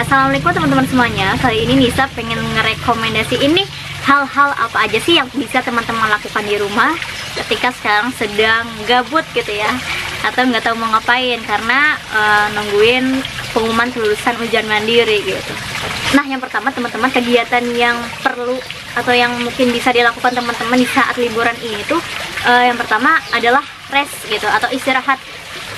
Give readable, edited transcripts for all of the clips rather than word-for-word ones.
Oke, assalamualaikum teman-teman semuanya. Kali ini Nisa pengen ngerekomendasiin nih hal-hal apa aja sih yang bisa teman-teman lakukan di rumah ketika sekarang sedang gabut gitu ya, atau nggak tahu mau ngapain karena nungguin pengumuman kelulusan ujian mandiri gitu. Nah, yang pertama teman-teman, kegiatan yang perlu atau yang mungkin bisa dilakukan teman-teman di saat liburan ini tuh yang pertama adalah rest gitu atau istirahat.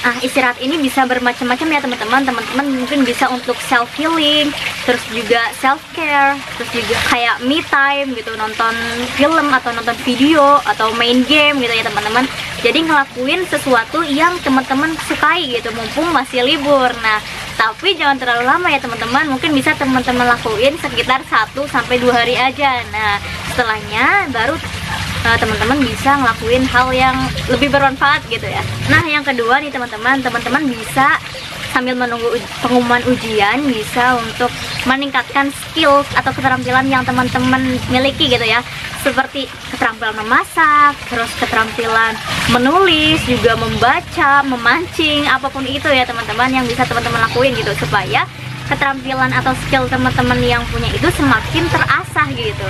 Nah, istirahat ini bisa bermacam-macam ya teman-teman. Teman-teman mungkin bisa untuk self healing, terus juga self care, terus juga kayak me time gitu, nonton film atau nonton video atau main game gitu ya teman-teman. Jadi ngelakuin sesuatu yang teman-teman sukai gitu mumpung masih libur. Nah, tapi jangan terlalu lama ya teman-teman. Mungkin bisa teman-teman lakuin sekitar 1-2 hari aja. Nah, setelahnya baru teman-teman bisa ngelakuin hal yang lebih bermanfaat gitu ya. Nah, yang kedua nih teman-teman bisa sambil menunggu pengumuman ujian bisa untuk meningkatkan skill atau keterampilan yang teman-teman miliki gitu ya, seperti keterampilan memasak, terus keterampilan menulis, juga membaca, memancing, apapun itu ya teman-teman yang bisa teman-teman lakuin gitu, supaya keterampilan atau skill teman-teman yang punya itu semakin terasah gitu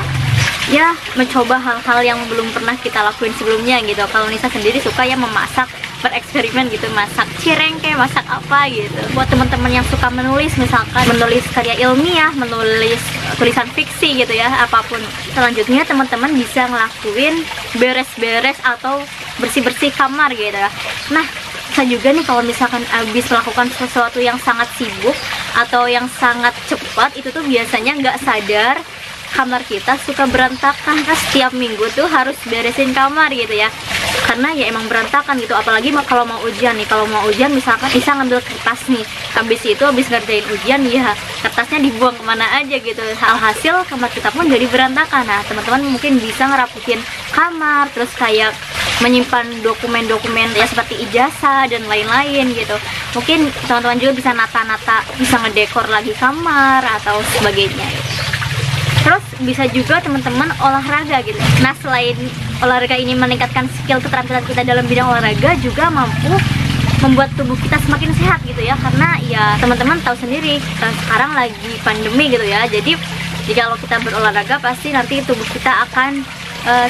ya, mencoba hal-hal yang belum pernah kita lakuin sebelumnya gitu. Kalau Nisa sendiri suka ya memasak, bereksperimen gitu, masak cireng kayak masak apa gitu. Buat teman-teman yang suka menulis, misalkan menulis karya ilmiah, menulis tulisan fiksi gitu ya, apapun. Selanjutnya teman-teman bisa ngelakuin beres-beres atau bersih-bersih kamar gitu ya. Nah, bisa juga nih kalau misalkan habis melakukan sesuatu yang sangat sibuk atau yang sangat cepat, itu tuh biasanya nggak sadar kamar kita suka berantakan. Nah, setiap minggu tuh harus beresin kamar gitu ya, karena ya emang berantakan gitu. Apalagi kalau mau ujian nih, kalau mau ujian misalkan bisa ngambil kertas nih, habis ngerjain ujian ya kertasnya dibuang kemana aja gitu, alhasil kamar kita pun jadi berantakan. Nah, teman-teman mungkin bisa ngerapihin kamar, terus kayak menyimpan dokumen-dokumen ya seperti ijazah dan lain-lain gitu. Mungkin teman-teman juga bisa nata-nata, bisa ngedekor lagi kamar atau sebagainya gitu. Terus bisa juga teman-teman olahraga gitu. Nah, selain olahraga ini meningkatkan skill keterampilan kita dalam bidang olahraga, juga mampu membuat tubuh kita semakin sehat gitu ya. Karena ya teman-teman tahu sendiri sekarang lagi pandemi gitu ya. Jadi kalau kita berolahraga pasti nanti tubuh kita akan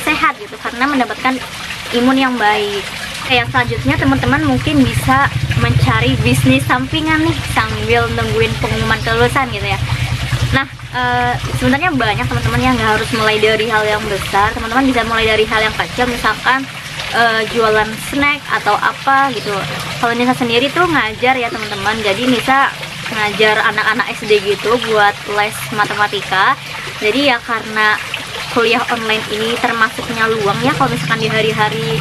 sehat gitu, karena mendapatkan imun yang baik. Yang selanjutnya teman-teman mungkin bisa mencari bisnis sampingan nih sambil nungguin pengumuman kelulusan gitu ya. Nah, sebenarnya banyak teman-teman yang nggak harus mulai dari hal yang besar. Teman-teman bisa mulai dari hal yang kecil, misalkan jualan snack atau apa gitu. Kalau Nisa sendiri tuh ngajar ya teman-teman, jadi Nisa ngajar anak-anak SD gitu buat les matematika. Jadi ya karena kuliah online ini termasuknya luang ya kalau misalkan di hari-hari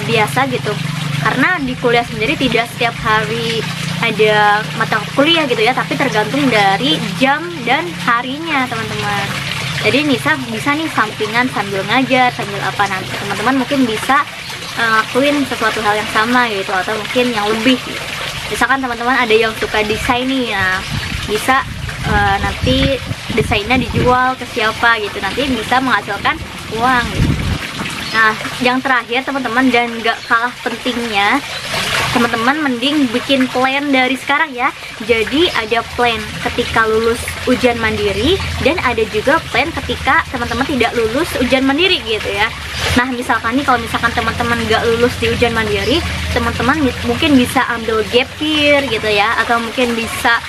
biasa gitu, karena di kuliah sendiri tidak setiap hari ada mata kuliah gitu ya, tapi tergantung dari jam dan harinya teman-teman. Jadi Nisa bisa nih sampingan sambil ngajar, sambil apa, nanti teman-teman mungkin bisa lakuin sesuatu hal yang sama gitu, atau mungkin yang lebih. Misalkan teman-teman ada yang suka desain nih, nah bisa nanti desainnya dijual ke siapa gitu, nanti bisa menghasilkan uang gitu. Nah, yang terakhir teman-teman dan gak kalah pentingnya, teman-teman mending bikin plan dari sekarang ya. Jadi ada plan ketika lulus ujian mandiri, dan ada juga plan ketika teman-teman tidak lulus ujian mandiri gitu ya. Nah, misalkan nih kalau misalkan teman-teman gak lulus di ujian mandiri, teman-teman mungkin bisa ambil gap year gitu ya, atau mungkin bisa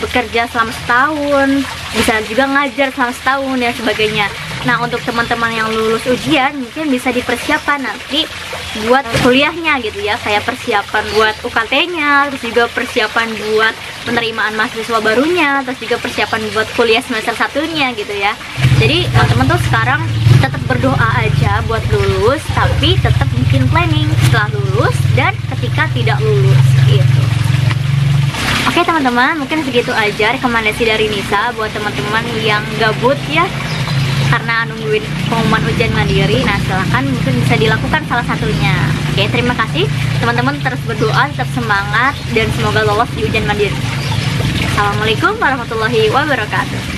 bekerja selama setahun, bisa juga ngajar selama setahun dan sebagainya. Nah, untuk teman-teman yang lulus ujian mungkin bisa dipersiapkan nanti buat kuliahnya gitu ya, kayak persiapan buat UKT-nya, terus juga persiapan buat penerimaan mahasiswa barunya, terus juga persiapan buat kuliah semester satunya gitu ya. Jadi teman-teman tuh sekarang tetap berdoa aja buat lulus, tapi tetap bikin planning setelah lulus dan ketika tidak lulus gitu. Oke teman-teman, mungkin segitu aja rekomendasi dari Nisa buat teman-teman yang gabut ya karena nungguin pengumuman ujian mandiri. Nah, silahkan mungkin bisa dilakukan salah satunya. Oke, terima kasih teman-teman, terus berdoa, tetap semangat, dan semoga lolos di ujian mandiri. Assalamualaikum warahmatullahi wabarakatuh.